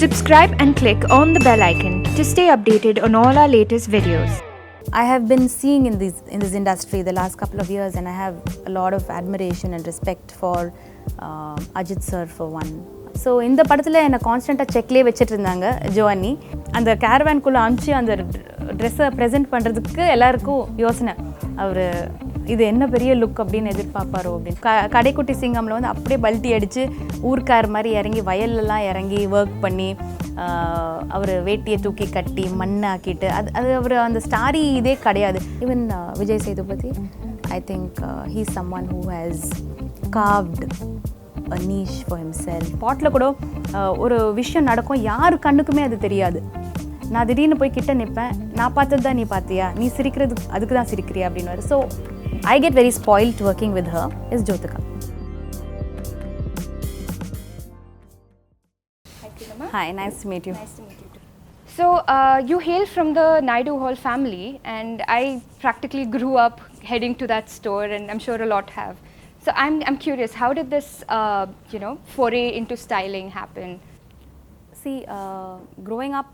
Subscribe and click on the bell icon to stay updated on all our latest videos. I have been seeing in this industry the last couple of years, and I have a lot of admiration and respect for Ajit sir for one. So இந்த படத்தில் என்னை கான்ஸ்டண்ட்டாக செக்லேயே வச்சுட்டு இருந்தாங்க ஜோனி. அந்த கேரவேன்குள்ளே அனுப்பிச்சு அந்த ட்ரெஸ்ஸை ப்ரெசென்ட் பண்ணுறதுக்கு எல்லாருக்கும் யோசனை, அவர் இது என்ன பெரிய லுக் அப்படின்னு எதிர்பார்ப்பாரோ அப்படின்னு. கடைக்குட்டி சிங்கமில் வந்து அப்படியே பல்ட்டி அடித்து ஊர்க்கார் மாதிரி இறங்கி வயல்லலாம் இறங்கி ஒர்க் பண்ணி அவர் வேட்டியை தூக்கி கட்டி மண்ணாக்கிட்டு அது அவர் அந்த ஸ்டாரி இதே கிடையாது. Even Vijay Sethupathi, I think he is someone who has carved a niche for himself. ஸ்பாட்டில் கூட ஒரு விஷயம் நடக்கும், யார் கண்ணுக்குமே அது தெரியாது. நான் திடீர்னு போய் கிட்ட நிற்பேன், நான் பார்த்தது தான் நீ பார்த்தியா, நீ சிரிக்கிறது அதுக்கு தான் சிரிக்கிறியா அப்படின்னு. So I get very spoiled working with her is Jyothika. Hi, nice to meet you. Nice to meet you too. So you hail from the Naidu Hall family, and I practically grew up heading to that store, and I'm sure a lot have. So I'm curious, how did this foray into styling happen? See, growing up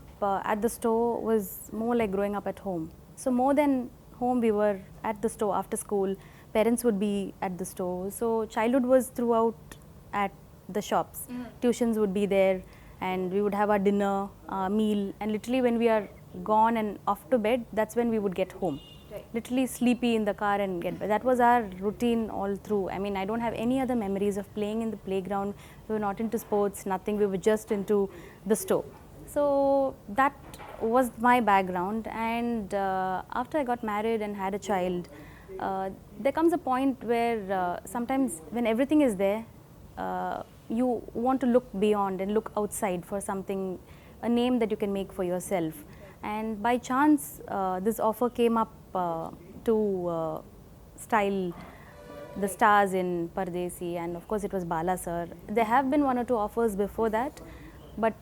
at the store was more like growing up at home. So more than home, we were at the store after school. Parents would be at the store. So childhood was throughout at the shops. Tuitions would be there, and we would have our dinner, meal, and literally when we are gone and off to bed, that's when we would get home. Right. Literally sleepy in the car and get bed. That was our routine all through. I mean, I don't have any other memories of playing in the playground. We were not into sports, nothing. We were just into the store. So that was my background, and after I got married and had a child, there comes a point where sometimes when everything is there, you want to look beyond and look outside for something, a name that you can make for yourself. And by chance, this offer came up to style the stars in Pardesi, and of course it was Bala sir. There have been one or two offers before that, but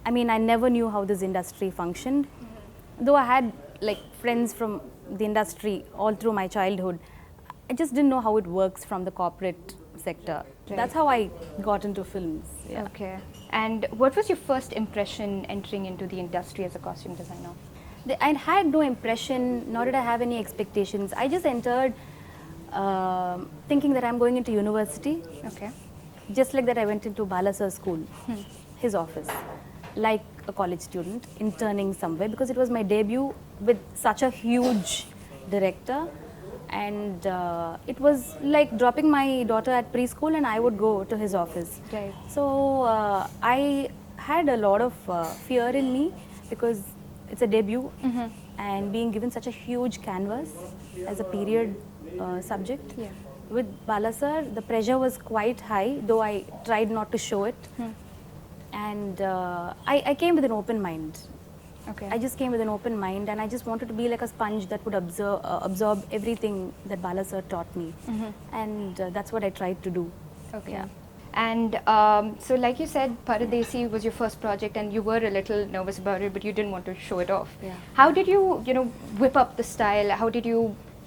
I mean, I never knew how this industry functioned. Though I had like friends from the industry all through my childhood, I just didn't know how it works from the corporate sector. Right. That's how I got into films. Yeah. Okay. And what was your first impression entering into the industry as a costume designer? I had no impression, nor did I have any expectations. I just entered thinking that I'm going into university. Okay. Just like that, I went into Bala sir's school, his office, like a college student interning somewhere, because it was my debut with such a huge director, and it was like dropping my daughter at preschool and I would go to his office. Right. So I had a lot of fear in me because it's a debut, and being given such a huge canvas as a period subject. Yeah. With Bala sir, the pressure was quite high, though I tried not to show it. And I came with an open mind. Okay. I just came with an open mind, and I just wanted to be like a sponge that would absorb everything that Bala sir taught me. And that's what I tried to do. Okay. Yeah. And so like you said, Paradesi was your first project, and you were a little nervous about it, but you didn't want to show it off. Yeah. How did you whip up the style? How did you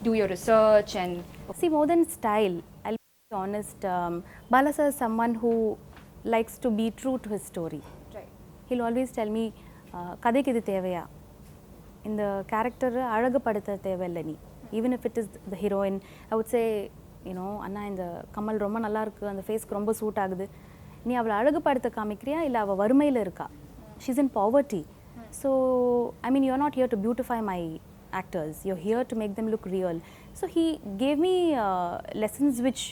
do your research? And See, more than style, I'll be honest, Bala sir is someone who likes to be true to his story. right. He'll always tell me, கதைக்கு இது தேவையா, இந்த கேரக்டரை அழகுபடுத்த தேவையில்லை நீ. Even if it is the heroine, I would say, அண்ணா இந்த கமல் ரொம்ப நல்லா இருக்கு, அந்த ஃபேஸ்க்கு ரொம்ப சூட் ஆகுது, நீ அவளை அழகுபடுத்த காமிக்கிறியா இல்லை அவள் வறுமையில் இருக்கா, she's in poverty. So I mean, you're not here to beautify my actors, you're here to make them look real. So he gave me lessons which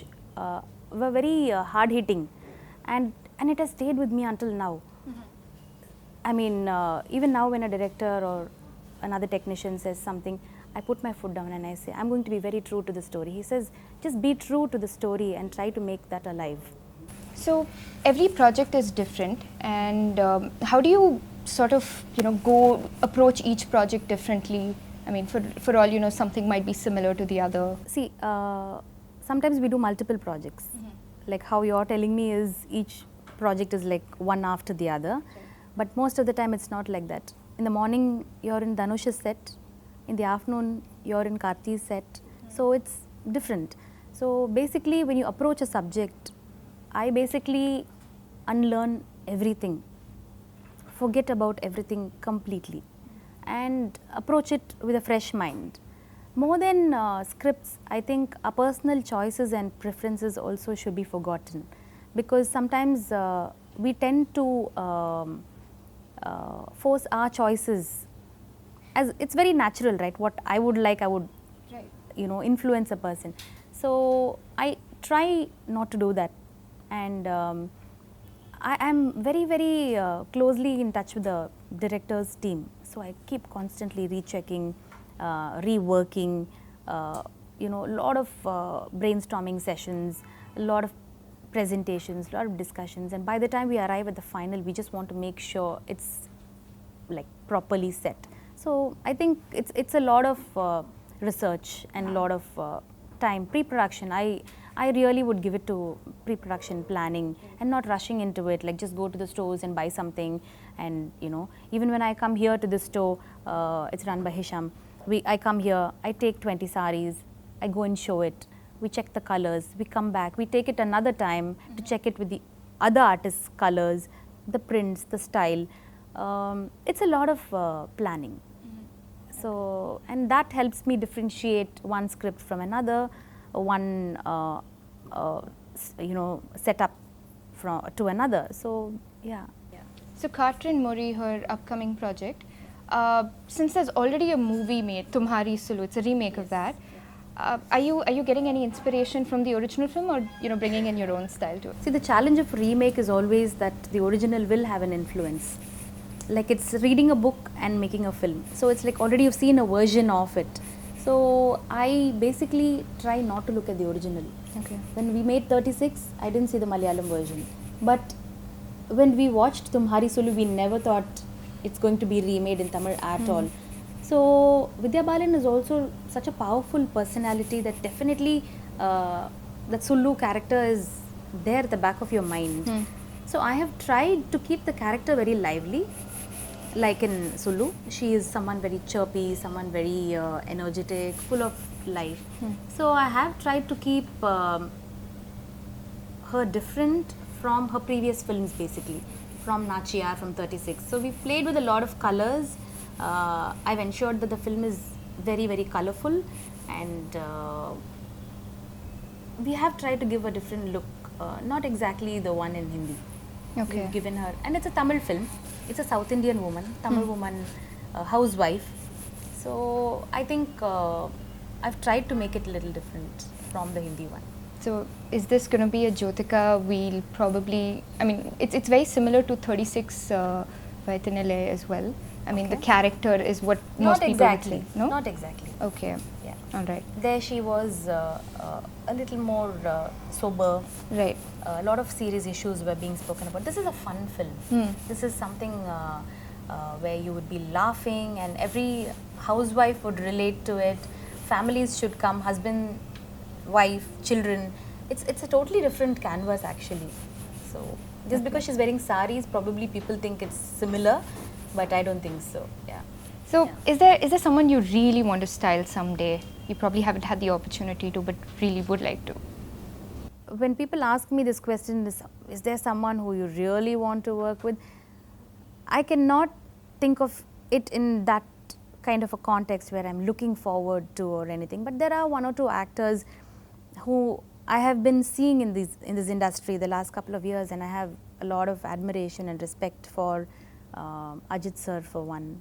were very hard hitting, and it has stayed with me until now. I mean, even now when a director or another technician says something, I put my foot down and I say, I'm going to be very true to the story. He says, just be true to the story and try to make that alive. So every project is different, and how do you sort of go approach each project differently? I mean, for all you know, something might be similar to the other. See, sometimes we do multiple projects. Like how you're telling me is each project is like one after the other. Okay. But most of the time it's not like that. In the morning you're in Dhanush's set, in the afternoon you're in Karti's set. So it's different. So basically when you approach a subject, I basically unlearn everything forget about everything completely and approach it with a fresh mind. More than scripts, I think our personal choices and preferences also should be forgotten, because sometimes we tend to force our choices, as it's very natural, right? What I would like, I would, Right. influence a person. So I try not to do that, and I am very closely in touch with the director's team. So I keep constantly rechecking, reworking, a lot of brainstorming sessions, a lot of presentations, a lot of discussions, and by the time we arrive at the final, we just want to make sure it's like properly set. So I think it's a lot of research and a lot of time. Pre-production, I really would give it to pre-production planning and not rushing into it, like just go to the stores and buy something. And even when I come here to the store, it's run by Hisham. I come here, I take 20 saris, I go and show it. We check the colors, we come back, we take it another time to check it with the other artists' colors, the prints, the style. It's a lot of planning. So, and that helps me differentiate one script from another, one setup to another. So, yeah. So Kaatrin Mozhi, her upcoming project, since there's already a movie made, Tumhari Sulu, it's a remake of that. Are you getting any inspiration from the original film, or bringing in your own style to it? See, the challenge of remake is always that the original will have an influence. Like it's reading a book and making a film. So it's like already you've seen a version of it. So I basically try not to look at the original. Okay. When we made 36, I didn't see the Malayalam version. But when we watched Tumhari Sulu, we never thought it's going to be remade in Tamil at all. So Vidya Balan is also such a powerful personality that definitely that Sulu character is there at the back of your mind. So I have tried to keep the character very lively. Like in Sulu, she is someone very chirpy, someone very energetic, full of life. So I have tried to keep her different from her previous films, basically, from Nachiyar, from 36. So we played with a lot of colors. I've ensured that the film is very colorful, and we have tried to give a different look, not exactly the one in Hindi. Okay. We've given her, and it's a Tamil film. It's a South Indian woman, Tamil woman, housewife. So I think I've tried to make it a little different from the Hindi one. So is this going to be a Jyothika? We'll probably, I mean, it's very similar to 36 Vaitinale as well. I mean, the character is what most people would say. No? Not exactly. Okay. Yeah. All right. There she was a little more sober. Right. A lot of serious issues were being spoken about. This is a fun film. This is something where you would be laughing, and every housewife would relate to it. Families should come, husband, wife, children. It's a totally different canvas actually. So just because she's wearing saris, probably people think it's similar, but I don't think so. Yeah. So is there someone you really want to style someday? You probably haven't had the opportunity to, but really would like to. When people ask me this question, is there someone who you really want to work with? I cannot think of it in that kind of a context where I'm looking forward to or anything. But there are one or two actors who I have been seeing in this industry the last couple of years, and I have a lot of admiration and respect for Ajit sir, for one.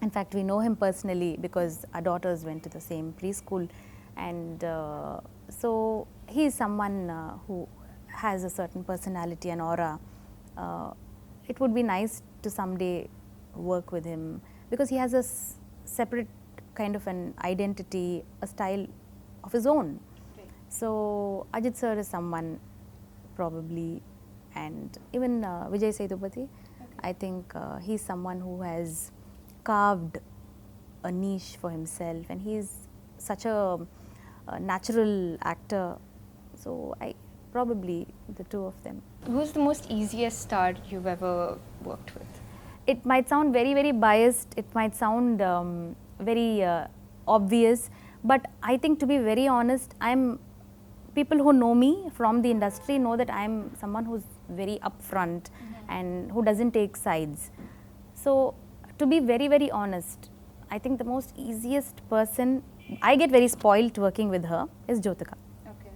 In fact, we know him personally because our daughters went to the same preschool, and so he is someone who has a certain personality and aura. It would be nice to someday work with him because he has a separate kind of an identity, a style of his own. Right. So Ajit sir is someone probably, and even Vijay Sethupathi. I think he's someone who has carved a niche for himself, and he's such a natural actor. So I probably the two of them. Who's the most easiest star you've ever worked with? It might sound very biased. It might sound very obvious, but I think, to be very honest, people who know me from the industry know that I'm someone who's very upfront and who doesn't take sides. So to be very, very honest, I think the most easiest person, I get very spoiled working with her, is Jyothika. Okay.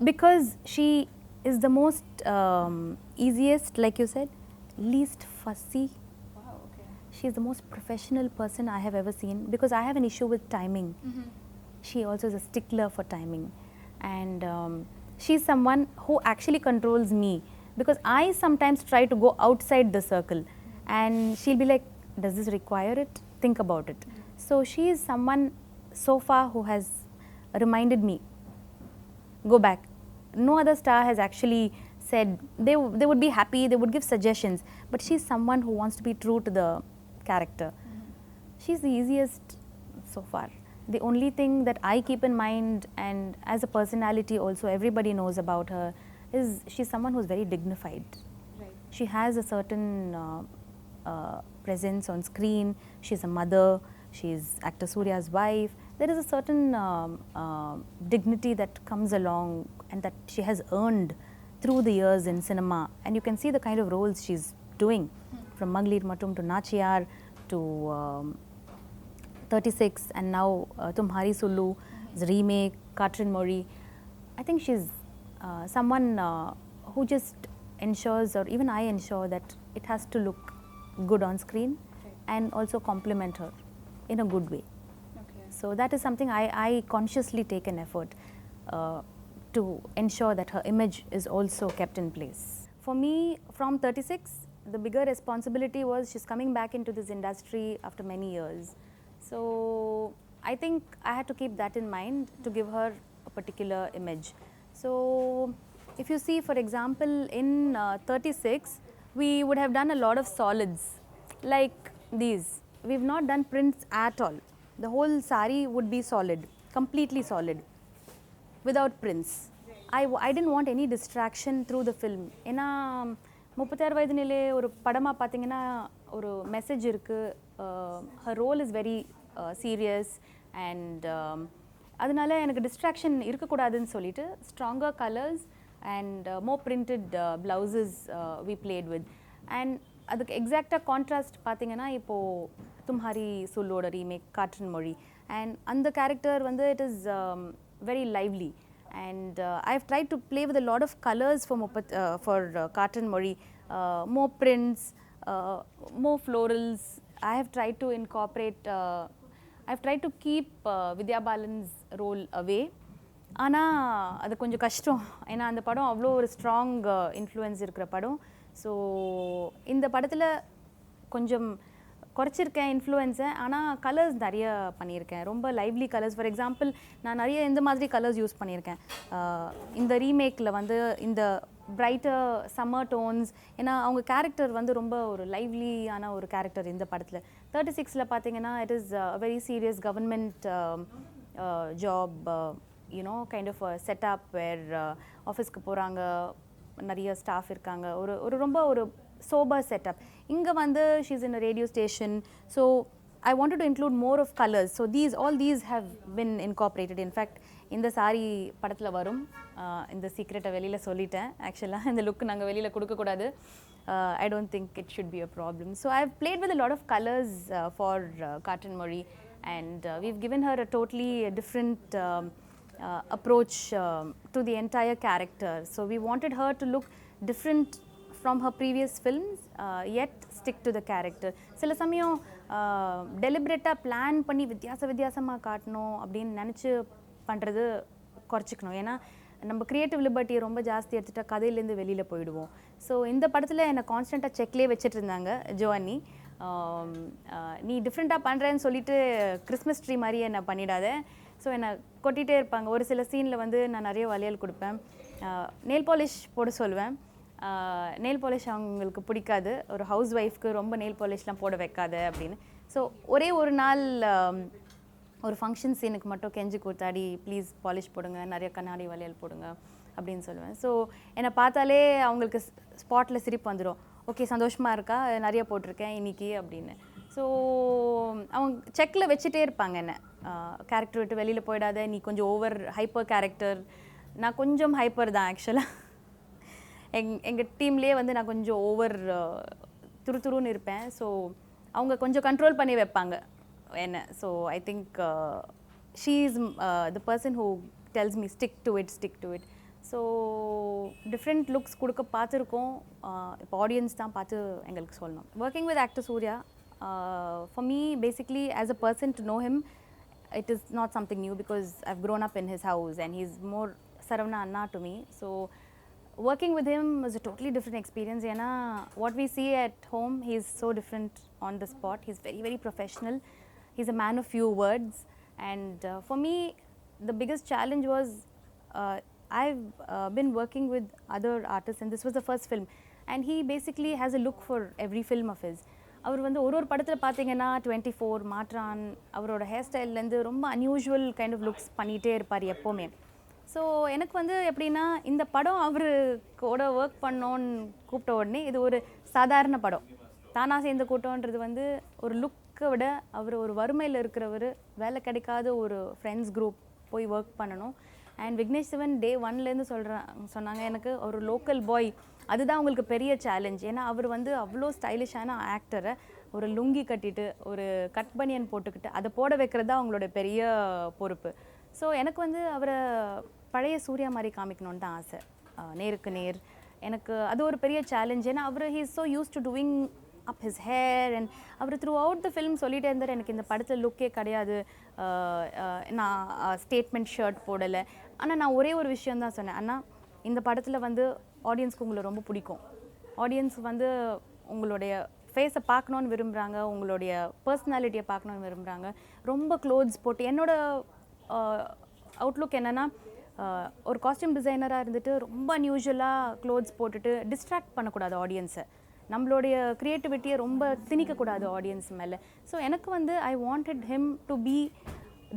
Because she is the most easiest, like you said, least fussy. Wow, okay. She is the most professional person I have ever seen, because I have an issue with timing. She also is a stickler for timing, and she's someone who actually controls me, because I sometimes try to go outside the circle and she'll be like, does this require it? Think about it. So she is someone so far who has reminded me, go back. No other star has actually said, they would be happy, they would give suggestions, but she's someone who wants to be true to the character. She's the easiest so far. The only thing that I keep in mind, and as a personality also everybody knows about her, is she's someone who's very dignified. Right. She has a certain presence on screen. She's a mother, she's actor Surya's wife. There is a certain dignity that comes along and that she has earned through the years in cinema, and you can see the kind of roles she's doing, from Maglir Matum to Nachiyar to 36, and now Tumhari Sulu, remake, Kaatrin Mozhi. I think she's someone who just ensures, or even I ensure, that it has to look good on screen, Right. and also complement her in a good way. Okay. So that is something I consciously take an effort to ensure that her image is also kept in place. For me, from 36, the bigger responsibility was she's coming back into this industry after many years. So I think I had to keep that in mind to give her a particular image. So if you see, for example, in 36, we would have done a lot of solids like these. We've not done prints at all. The whole sari would be solid, completely solid, without prints. I didn't want any distraction through the film. ஏன்னா 36 வயதினிலே ஒரு படமா பார்த்தீங்கன்னா ஒரு message இருக்கு. Her role is very serious, and அதனால எனக்கு distraction இருக்கக்கூடாதுன்னு சொல்லிட்டு stronger colors and more printed blouses we played with. And அதுக்கு எக்ஸாக்டாக கான்ட்ராஸ்ட் பார்த்தீங்கன்னா இப்போது தும்ஹாரி சுல்லோட ரீமேக் காட்ரின் மொழி, and அந்த கேரக்டர் வந்து it is very lively, and I've tried to play with a lot of colors for Kaatrin Mozhi, more prints, more florals. I have tried to incorporate, I've tried to keep Vidya Balan's role away. ஆனால் அது கொஞ்சம் கஷ்டம், ஏன்னா அந்த படம் அவ்வளோ ஒரு strong influence இருக்கிற படம். ஸோ இந்த படத்தில் கொஞ்சம் குறைச்சிருக்கேன் இன்ஃப்ளூயன்ஸை, ஆனால் கலர்ஸ் நிறைய பண்ணியிருக்கேன், ரொம்ப லைவ்லி கலர்ஸ். ஃபார் எக்ஸாம்பிள், நான் நிறைய இந்த மாதிரி கலர்ஸ் யூஸ் பண்ணியிருக்கேன் இந்த ரீமேக்கில் வந்து, இந்த பிரைட்டர் சம்மர் டோன்ஸ். ஏன்னா அவங்க கேரக்டர் வந்து ரொம்ப ஒரு லைவ்லியான ஒரு கேரக்டர் இந்த படத்தில். 36ல் பார்த்தீங்கன்னா it is very serious government job, you know, kind of setup where ஆஃபீஸ்க்கு போகிறாங்க, நிறைய ஸ்டாஃப் இருக்காங்க, ஒரு ரொம்ப ஒரு sober setup. Inga vanda she's in a radio station, so I wanted to include more of colors. So all these have been incorporated. In fact, in the sari padathula varum, in the secret velila soliten actually, in the look nanga velila kudukka kodadu. I don't think it should be a problem. So I've played with a lot of colors for Kaatrin Mozhi, and we've given her a totally different approach to the entire character. So we wanted her to look different from her previous films, yet stick to the character. சில சமயம் டெலிபரேட்டாக plan பண்ணி வித்தியாசமாக காட்டணும் அப்படின்னு நினச்சி பண்ணுறது குறைச்சிக்கணும். ஏன்னா நம்ம க்ரியேட்டிவ் லிபர்ட்டியை ரொம்ப ஜாஸ்தி எடுத்துகிட்டா கதையிலேருந்து வெளியில் போயிடுவோம். ஸோ இந்த படத்தில் என்னை கான்ஸ்டண்ட்டாக செக்லேயே வச்சுட்டு இருந்தாங்க ஜோஅன்னி. நீ டிஃப்ரெண்ட்டாக பண்ணுறேன்னு சொல்லிட்டு கிறிஸ்மஸ் ட்ரீ மாதிரி என்னை பண்ணிடாத. ஸோ என்னை கொட்டிகிட்டே இருப்பாங்க. ஒரு சில சீனில் வந்து நான் நிறைய வளையல் கொடுப்பேன், நெயில் பாலிஷ் போட சொல்லுவேன். நெயில் பாலிஷ் அவங்களுக்கு பிடிக்காது, ஒரு ஹவுஸ் ஒய்ஃப்க்கு ரொம்ப நெயில் பாலிஷ்லாம் போட வைக்காத அப்படின்னு. ஸோ ஒரே ஒரு நாள் ஒரு ஃபங்க்ஷன் சீனுக்கு மட்டும் கெஞ்சி கூத்தாடி, ப்ளீஸ் பாலிஷ் போடுங்க, நிறைய கண்ணாடி வளையல் போடுங்க அப்படின்னு சொல்லுவேன். ஸோ என்னை பார்த்தாலே அவங்களுக்கு ஸ்பாட்டில் சிரிப்பு வந்துடும். ஓகே, சந்தோஷமாக இருக்கா, நிறைய போட்டிருக்கேன் இன்னைக்கு அப்படின்னு. ஸோ அவங்க செக்கில் வச்சுட்டே இருப்பாங்க என்ன, கேரக்டர் விட்டு வெளியில் போயிடாத, நீ கொஞ்சம் ஓவர் ஹைப்பர் கேரக்டர். நான் கொஞ்சம் ஹைப்பர் தான் ஆக்சுவலாக. எங்கள் டீம்லேயே வந்து நான் கொஞ்சம் ஓவர் துருத்துருன்னு இருப்பேன். ஸோ அவங்க கொஞ்சம் கண்ட்ரோல் பண்ணி வைப்பாங்க என்ன. So I think she is the person who tells me stick to it. So different looks கொடுக்க பார்த்துருக்கோம். இப்போ ஆடியன்ஸ் தான் பார்த்து எங்களுக்கு சொல்லணும். Working with actor Suriya, for me basically as a person to know him, it is not something new because I've grown up in his house and he's more Saravana Anna to me. So working with him was a totally different experience. Yana, what we see at home, he's so different on the spot. He's very, very professional. He's a man of few words. And for me, the biggest challenge was I've been working with other artists and this was the first film. And he basically has a look for every film of his. அவர் வந்து ஒரு படத்தில் பார்த்தீங்கன்னா 24 மாற்றான், அவரோட hair ஸ்டைல்லேருந்து ரொம்ப unusual kind of looks பண்ணிகிட்டே இருப்பார் எப்போவுமே. So எனக்கு வந்து எப்படின்னா, இந்த படம் அவர் கூட ஒர்க் பண்ணோன்னு கூப்பிட்ட உடனே இது ஒரு சாதாரண படம், தானாக சேர்ந்து கூட்டோன்றது வந்து ஒரு லுக்கை விட அவர் ஒரு வறுமையில் இருக்கிறவர், வேலை கிடைக்காத ஒரு ஃப்ரெண்ட்ஸ் குரூப் போய் ஒர்க் பண்ணணும். அண்ட் விக்னேஷ் சிவன் டே 1லேருந்து சொன்னாங்க எனக்கு ஒரு லோக்கல் பாய், அதுதான் உங்களுக்கு பெரிய சேலஞ்ச். ஏன்னா அவர் வந்து அவ்வளோ ஸ்டைலிஷான ஆக்டரை ஒரு லுங்கி கட்டிட்டு ஒரு கட் பனியன் போட்டுக்கிட்டு அதை போட வைக்கிறது தான் அவங்களோட பெரிய பொறுப்பு. ஸோ எனக்கு வந்து அவரை பழைய சூர்யா மாதிரி காமிக்கணுன்னு தான் ஆசை, நேருக்கு நேர். எனக்கு அது ஒரு பெரிய சேலஞ்ச். ஏன்னா அவர் he is so use to doing up his hair and அவர் த்ரூ அவுட் த ஃபிலிம் சொல்லிகிட்டே இருந்தார், எனக்கு இந்த படத்தில் லுக்கே கிடையாது, நான் ஸ்டேட்மெண்ட் ஷர்ட் போடலை. ஆனால் நான் ஒரே ஒரு விஷயம் தான் சொன்னேன், அண்ணா இந்த படத்தில் வந்து ஆடியன்ஸ்க்கு உங்களை ரொம்ப பிடிக்கும், ஆடியன்ஸ் வந்து உங்களுடைய ஃபேஸை பார்க்கணுன்னு விரும்புகிறாங்க, உங்களுடைய பர்சனாலிட்டியை பார்க்கணுன்னு விரும்புகிறாங்க. ரொம்ப க்ளோத்ஸ் போட்டு என்னோட அவுட்லுக் என்னென்னா, ஒரு காஸ்டியூம் டிசைனராக இருந்துட்டு ரொம்ப அன்யூஷுவலாக க்ளோத்ஸ் போட்டுட்டு டிஸ்ட்ராக்ட் பண்ணக்கூடாது ஆடியன்ஸை, நம்மளுடைய க்ரியேட்டிவிட்டியை ரொம்ப திணிக்கக்கூடாது ஆடியன்ஸ் மேலே. ஸோ எனக்கு வந்து I wanted him to be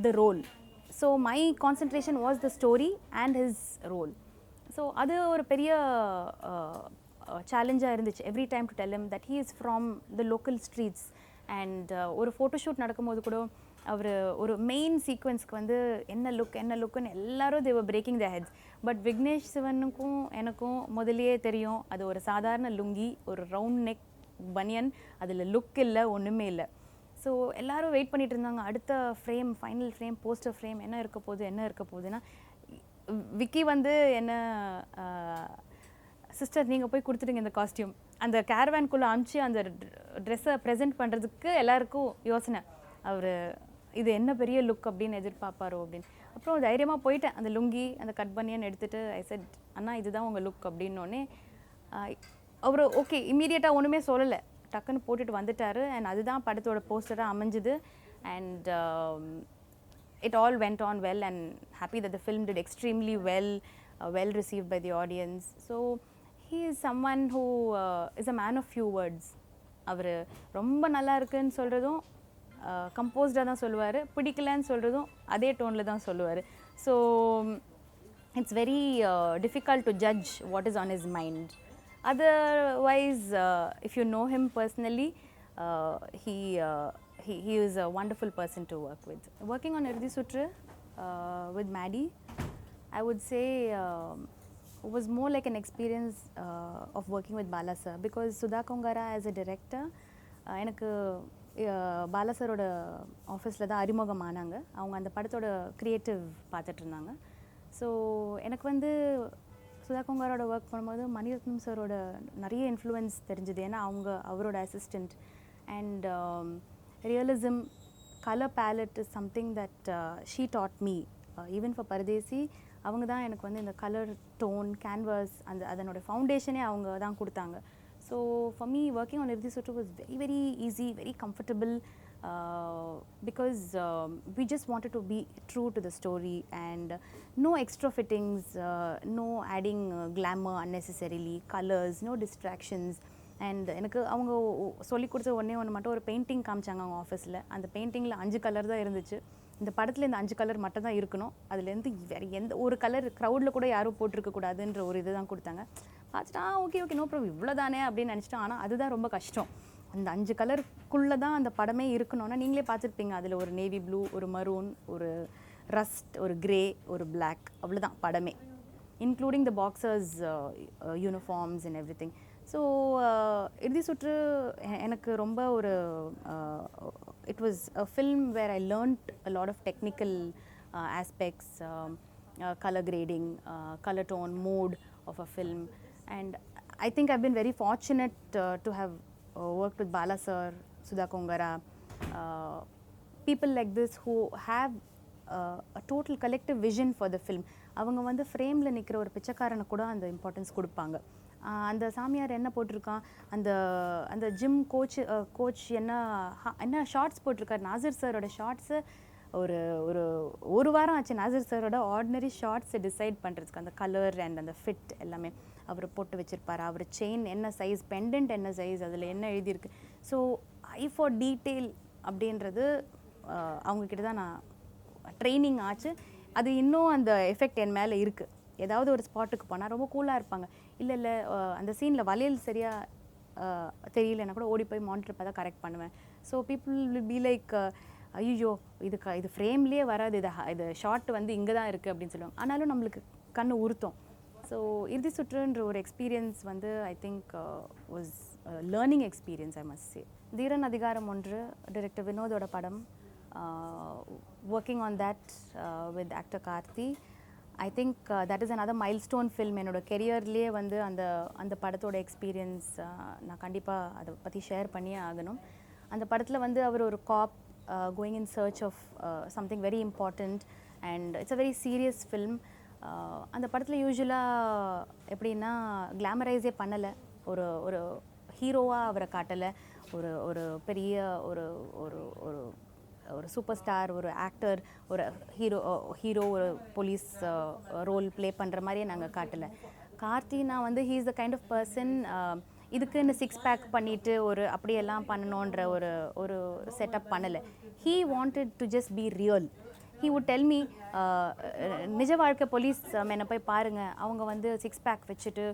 the role. So my concentration was the story and his role. So அது ஒரு பெரிய சேலஞ்சாக இருந்துச்சு. Every time to tell him that he is from the local streets. And ஒரு photoshoot நடக்கும்போது கூட அவர் ஒரு main சீக்வன்ஸ்க்கு வந்து என்ன லுக்குன்னு எல்லாரும் they were breaking the heads. But Vignesh சிவனுக்கும் எனக்கும் முதலியே தெரியும், அது ஒரு சாதாரண லுங்கி, ஒரு ரவுண்ட் நெக் பனியன், அதில் லுக் இல்லை, ஒன்றுமே இல்லை. ஸோ எல்லோரும் வெயிட் பண்ணிகிட்டு இருந்தாங்க, அடுத்த frame, final frame, poster frame என்ன இருக்க போகுதுன்னா, விக்கி வந்து என்ன, சிஸ்டர் நீங்கள் போய் கொடுத்துடுங்க இந்த காஸ்டியூம், அந்த கேரவேன்குள்ளே அனுப்பிச்சு அந்த ட்ரெஸ்ஸை ப்ரெசென்ட் பண்ணுறதுக்கு எல்லாருக்கும் யோசனை, அவர் இது என்ன பெரிய லுக் அப்படின்னு எதிர்பார்ப்பாரோ அப்படின்னு. அப்புறம் தைரியமாக போயிட்டேன், அந்த லுங்கி அந்த கட் பனியன் எடுத்துகிட்டு ஐ செட், அண்ணா இதுதான் உங்கள் லுக் அப்படின்னோடனே அவர் ஓகே இம்மீடியட்டாக ஒன்றுமே சொல்லலை, டக்குன்னு போட்டுட்டு வந்துட்டார். அண்ட் அதுதான் படத்தோட போஸ்டராக அமைஞ்சுது. And it all went on well and happy that the film did extremely well, well received by the audience. So he is someone who is a man of few words. அவர் ரொம்ப நல்லா இருக்குன்னு சொல்கிறதும் கம்போஸ்டாக தான் சொல்லுவார், பிடிக்கலன்னு சொல்கிறதும் அதே டோனில் தான் சொல்லுவார். So it's very difficult to judge what is on his mind. Otherwise, if you know him personally, he is a wonderful person to work with. Working on Irdi Sutru with Maddie, I would say it was more like an experience of working with Bala sir, because Sudha Kongara as a director, எனக்கு பாலா சரோட ஆஃபீஸில் தான் அறிமுகம் ஆனாங்க. அவங்க அந்த படத்தோட creative பார்த்துட்டு இருந்தாங்க. ஸோ எனக்கு வந்து சுதா கொங்காரோட ஒர்க் பண்ணும்போது மணிரத்னம் சாரோட நிறைய இன்ஃப்ளூயன்ஸ் தெரிஞ்சுது. ஏன்னா அவரோட assistant. And realism, colour palette is something that she taught me. Even for Paradesi அவங்க தான் எனக்கு வந்து இந்த கலர் டோன், கேன்வாஸ், அதனோட ஃபவுண்டேஷனே அவங்க தான் கொடுத்தாங்க. So for me working on இறுதி சுற்று was very very easy, very comfortable, because we just wanted to be true to the story and no extra fittings, no adding glamour unnecessarily, colors, no distractions. And எனக்கு அவங்க சொல்லி கொடுத்த ஒன்று மட்டும் ஒரு painting காமிச்சாங்க அவங்க ஆஃபீஸில். அந்த பெயிண்டிங்கில் 5 கலர் தான் இருந்துச்சு. இந்த படத்தில் இந்த 5 கலர் மட்டும் தான் இருக்கணும், அதுலேருந்து வேறு எந்த ஒரு கலர் க்ரௌடில் கூட யாரும் போட்டிருக்கக்கூடாதுன்ற ஒரு இது தான் கொடுத்தாங்க. பார்த்துட்டா ஓகே நோ ப்ராப்ளம், இவ்வளோ தானே அப்படின்னு நினச்சிட்டோம். ஆனால் அதுதான் ரொம்ப கஷ்டம். அந்த 5 கலருக்குள்ளே தான் அந்த படமே இருக்கணும்னா நீங்களே பார்த்துருப்பீங்க, அதில் ஒரு நேவி ப்ளூ, ஒரு மரூன், ஒரு ரஸ்ட், ஒரு கிரே, ஒரு பிளாக், அவ்வளோதான் படமே. including the boxers uniforms and everything. So இறுதி சுற்று எனக்கு ரொம்ப ஒரு it was a film where I learnt a lot of technical aspects, color grading, color tone, mood of a film. And I think I've been very fortunate to have worked with Bala sir, Sudha Kongara, people like this who have a total collective vision for the film. அவங்க வந்து ஃப்ரேமில் நிற்கிற ஒரு பிச்சைக்காரனை கூட அந்த importance கொடுப்பாங்க. அந்த சாமியார் என்ன போட்டிருக்கான், அந்த அந்த ஜிம் கோச் என்ன ஷார்ட்ஸ் போட்டிருக்காரு, நாசர் சாரோட ஷார்ட்ஸு ஒரு வாரம் ஆச்சு நாசர் சாரோட ஆர்டினரி ஷார்ட்ஸை டிசைட் பண்ணுறதுக்கு. அந்த கலர் அண்ட் அந்த ஃபிட் எல்லாமே அவர் போட்டு வச்சுருப்பார். அவர் செயின் என்ன சைஸ், பெண்டன்ட் என்ன சைஸ், அதில் என்ன எழுதியிருக்கு. ஸோ ஐ ஃபார் டீட்டெயில் அப்படின்றது அவங்கக்கிட்ட தான் நான் ட்ரைனிங் ஆச்சு. அது இன்னும் அந்த எஃபெக்ட் என் மேலே இருக்குது. ஏதாவது ஒரு ஸ்பாட்டுக்கு போனால் ரொம்ப கூலாக இருப்பாங்க. இல்லை அந்த சீனில் வளையல் சரியாக தெரியலன்னா கூட ஓடி போய் மானிட்டர் பார்த்தா கரெக்ட் பண்ணுவேன். So people will be like ஐயோ இது ஃப்ரேம்லேயே வராது, இது ஷார்ட் வந்து இங்கே தான் இருக்குது அப்படின்னு சொல்லுவாங்க. ஆனாலும் நம்மளுக்கு கண்ணு உறுத்தும். ஸோ இறுதி சுற்றுன்ற ஒரு எக்ஸ்பீரியன்ஸ் வந்து I think was learning experience I must say. Theeran Adhigaaram 1 director வினோதோட படம். Working on that with actor Karthi, I think that is another milestone film. என்னோட கெரியர்லேயே வந்து அந்த படத்தோட எக்ஸ்பீரியன்ஸ் நான் கண்டிப்பாக அதை பற்றி ஷேர் பண்ணியே ஆகணும். அந்த படத்தில் வந்து அவர் ஒரு cop going in search of something very important and it's a very serious film. அந்த படத்தில் யூஸ்வலாக எப்படின்னா கிளாமரைஸே பண்ணலை, ஒரு ஹீரோவாக அவரை காட்டலை. ஒரு பெரிய ஒரு ஒரு ஒரு ஒரு சூப்பர் ஸ்டார், ஒரு ஆக்டர், ஒரு ஹீரோ ஒரு போலீஸ் ரோல் ப்ளே பண்ணுற மாதிரியே நாங்கள் காட்டலை. கார்த்தினா வந்து he is the kind of person இதுக்குன்னு 6 பேக் பண்ணிவிட்டு அப்படியெல்லாம் பண்ணணுன்ற ஒரு செட்டப் பண்ணலை. He wanted to just be real. He would tell me, நிஜ வாழ்க்கை போலீஸ் மேனை போய் பாருங்கள், அவங்க வந்து 6 பேக் வச்சுட்டு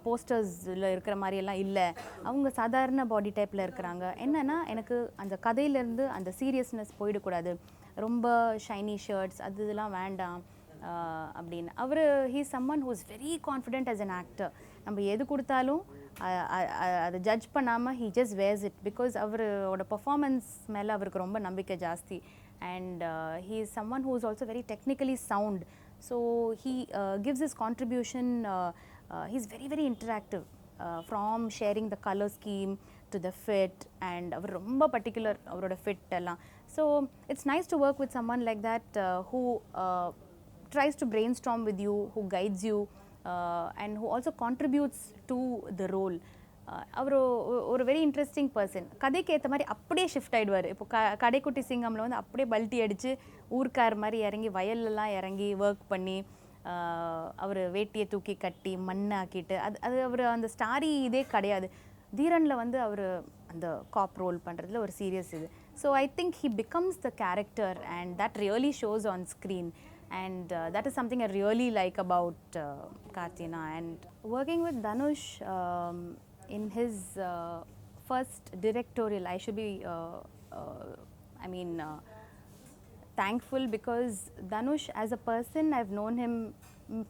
போஸ்டர்ஸில் இருக்கிற மாதிரியெல்லாம் இல்லை, அவங்க சாதாரண பாடி டைப்பில் இருக்கிறாங்க. என்னென்னா எனக்கு அந்த கதையிலேருந்து அந்த சீரியஸ்னஸ் போயிடக்கூடாது, ரொம்ப ஷைனி ஷர்ட்ஸ் அது இதெல்லாம் வேண்டாம் அப்படின்னு. அவர் he someone who is very confident as an actor. நம்ம எது கொடுத்தாலும் அதை ஜட்ஜ் பண்ணாமல் he just wears it. Because அவரோட பர்ஃபார்மன்ஸ் மேலே அவருக்கு ரொம்ப நம்பிக்கை ஜாஸ்தி. And he is someone who is also very technically sound. So he gives his contribution. He's very, very interactive from sharing the color scheme to the fit, and அவர் ரொம்ப particular அவரோட fit எல்லாம். So it's nice to work with someone like that who tries to brainstorm with you, who guides you, and who also contributes to the role. அவர் ஒரு very interesting person. கதைக்கு ஏற்ற மாதிரி அப்படியே shift ஆகிடுவார். இப்போ கடைக்குட்டி சிங்கமில் வந்து அப்படியே பல்ட்டி அடித்து ஊர்க்கார் மாதிரி இறங்கி வயல்லலாம் இறங்கி ஒர்க் பண்ணி அவர் வேட்டியை தூக்கி கட்டி மண்ணாக்கிட்டு அது அவர் அந்த ஸ்டாரி இதே கிடையாது. தீரனில் வந்து அவர் அந்த காப் ரோல் பண்ணுறதுல ஒரு சீரியஸ் இது. So I think he becomes the character and that really shows on screen. And that is something I really like about Katrina. And working with Dhanush in his first directorial, I should be thankful, because Dhanush as a person, I've known him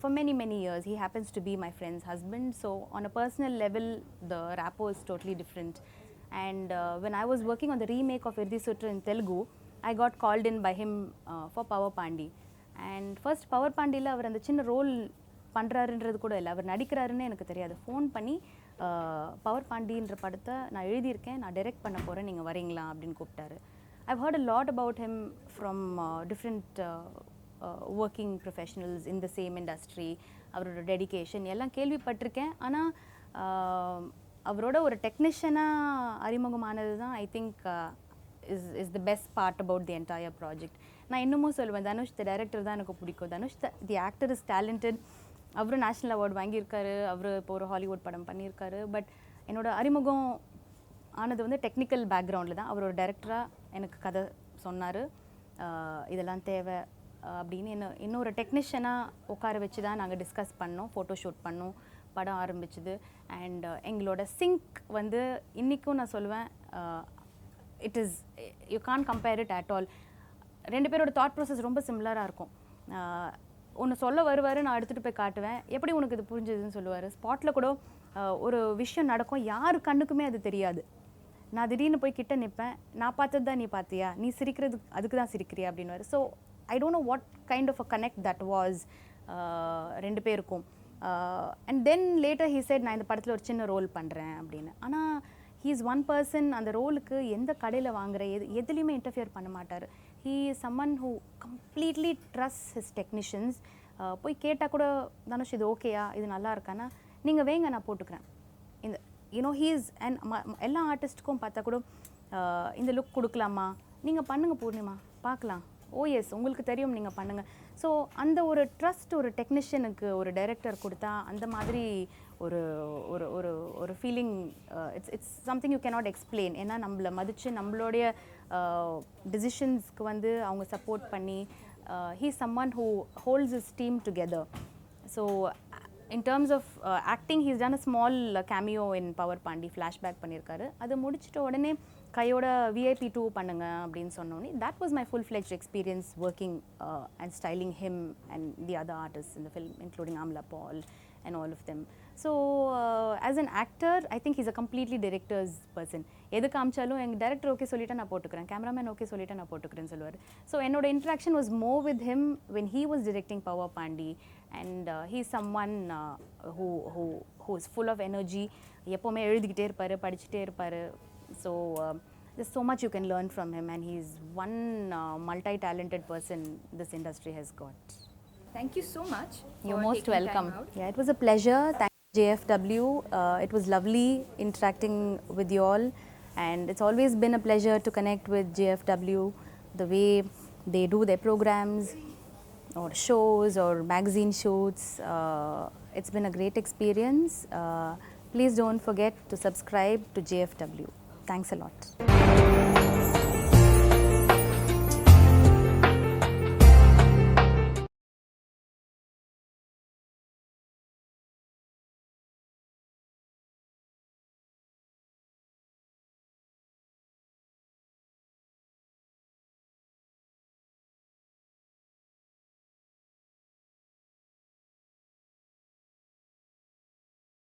for many years. He happens to be my friend's husband, so on a personal level the rapport is totally different. And when I was working on the remake of Irdi Sutra in Telugu, I got called in by him for Power Pandi. And first Power Pandiயில் அவர் அந்த சின்ன role பண்ணுறாருன்றது கூட இல்லை, அவர் நடிக்கிறாருன்னு எனக்கு தெரியாது. Phone பண்ணி power பாண்டின்ற படத்தை நான் எழுதியிருக்கேன், நான் டைரக்ட் பண்ண போகிறேன், நீங்கள் வரீங்களா அப்படின்னு கூப்பிட்டாரு. I've heard a lot about him from different working professionals in the same industry. அவரோட டெடிகேஷன் எல்லாம் கேள்விப்பட்டிருக்கேன். ஆனால் அவரோட ஒரு டெக்னீஷியனாக அறிமுகமானது தான் I think is the best part about the entire project. நான் இன்னமும் சொல்லுவேன், தனுஷ் த டைரக்டர் தான் எனக்கு பிடிக்கும். தனுஷ் தி ஆக்டர் இஸ் டேலண்டட். அவரும் நேஷ்னல் அவார்டு வாங்கியிருக்காரு, அவர் இப்போ ஒரு ஹாலிவுட் படம் பண்ணியிருக்காரு. பட் என்னோட அறிமுகம் ஆனது வந்து டெக்னிக்கல் பேக்ரவுண்டில் தான். அவர் ஒரு டைரக்டராக எனக்கு கதை சொன்னார், இதெல்லாம் தேவை அப்படின்னு. இன்னொரு டெக்னீஷியனாக உட்கார வச்சு தான் நாங்கள் டிஸ்கஸ் பண்ணோம், ஃபோட்டோ ஷூட் பண்ணோம், படம் ஆரம்பிச்சுது. அண்ட் எங்களோட சிங்க் வந்து இன்றைக்கும் நான் சொல்லுவேன், it is, you can't compare it at all. ரெண்டு பேரோட தாட் ப்ராசஸ் ரொம்ப சிமிலராக இருக்கும். ஒன்று சொல்ல வருவார், நான் எடுத்துகிட்டு போய் காட்டுவேன், எப்படி உனக்கு இது புரிஞ்சுதுன்னு சொல்லுவார். ஸ்பாட்டில் கூட ஒரு விஷயம் நடக்கும், யார் கண்ணுக்குமே அது தெரியாது. நான் திடீர்னு போய் கிட்ட நிற்பேன், நான் பார்த்தது தான் நீ பார்த்தியா, நீ சிரிக்கிறது அதுக்கு தான் சிரிக்கிறியா அப்படின்னுவார். So I don't know what kind of a connect that was ரெண்டு பேருக்கும். And then later he said நான் இந்த படத்தில் ஒரு சின்ன ரோல் பண்ணுறேன் அப்படின்னு. ஆனால் ஹீ இஸ் ஒன் பர்சன், அந்த ரோலுக்கு எந்த கடையில் வாங்குற எதுலேயுமே இன்டர்ஃபியர் பண்ண மாட்டார். He is someone who completely trust his technicians. போய் கேட்டால் கூட தனுஷ் இது ஓகேயா, இது நல்லா இருக்கானா, நீங்கள் வேங்க நான் போட்டுக்கிறேன். இந்த யூனோ ஹீ இஸ் அண்ட் எல்லா ஆர்டிஸ்ட்டுக்கும் பார்த்தா கூட இந்த லுக் கொடுக்கலாமா, நீங்கள் பண்ணுங்கள் பூர்ணிமா பார்க்கலாம், ஓ எஸ் உங்களுக்கு தெரியும் நீங்கள் பண்ணுங்கள். ஸோ அந்த ஒரு ட்ரஸ்ட் ஒரு டெக்னீஷியனுக்கு ஒரு டைரக்டர் கொடுத்தா அந்த மாதிரி ஒரு ஒரு ஒரு ஒரு feeling, it's something you cannot explain. ஏன்னா நம்மளை மதித்து நம்மளுடைய டிசிஷன்ஸ்க்கு வந்து அவங்க சப்போர்ட் பண்ணி, he someone who holds is team together. So in terms of acting, he's done a small cameo in Power Pandi, flashback பண்ணியிருக்காரு. அது முடிச்சிட்ட உடனே கையோட VIP 2 பண்ணுங்க அப்படின்னு சொன்னோன்னே that was my full-fledged experience working and styling him and the other artists in the film, including Amla Paul and all of them. So as an actor, I think he's a completely director's person. எது காமிச்சாலும் எங்கள் director okay சொல்லிவிட்டு நான் போட்டுக்கிறேன், cameraman okay சொல்லிவிட்டு நான் போட்டுக்கிறேன்னு சொல்லுவார். So என்னோட interaction was more with him when he was directing Power Pandi, and he's someone who is full of energy. எப்போவுமே எழுதிக்கிட்டே இருப்பார், படிச்சுட்டே இருப்பார். So there's so much you can learn from him, and he's one multi-talented person this industry has got. Thank you so much. You're most welcome. Yeah, it was a pleasure. Thank you, JFW. It was lovely interacting with you all, and it's always been a pleasure to connect with JFW. The way they do their programs or shows or magazine shoots, it's been a great experience. Please don't forget to subscribe to JFW. Thanks a lot.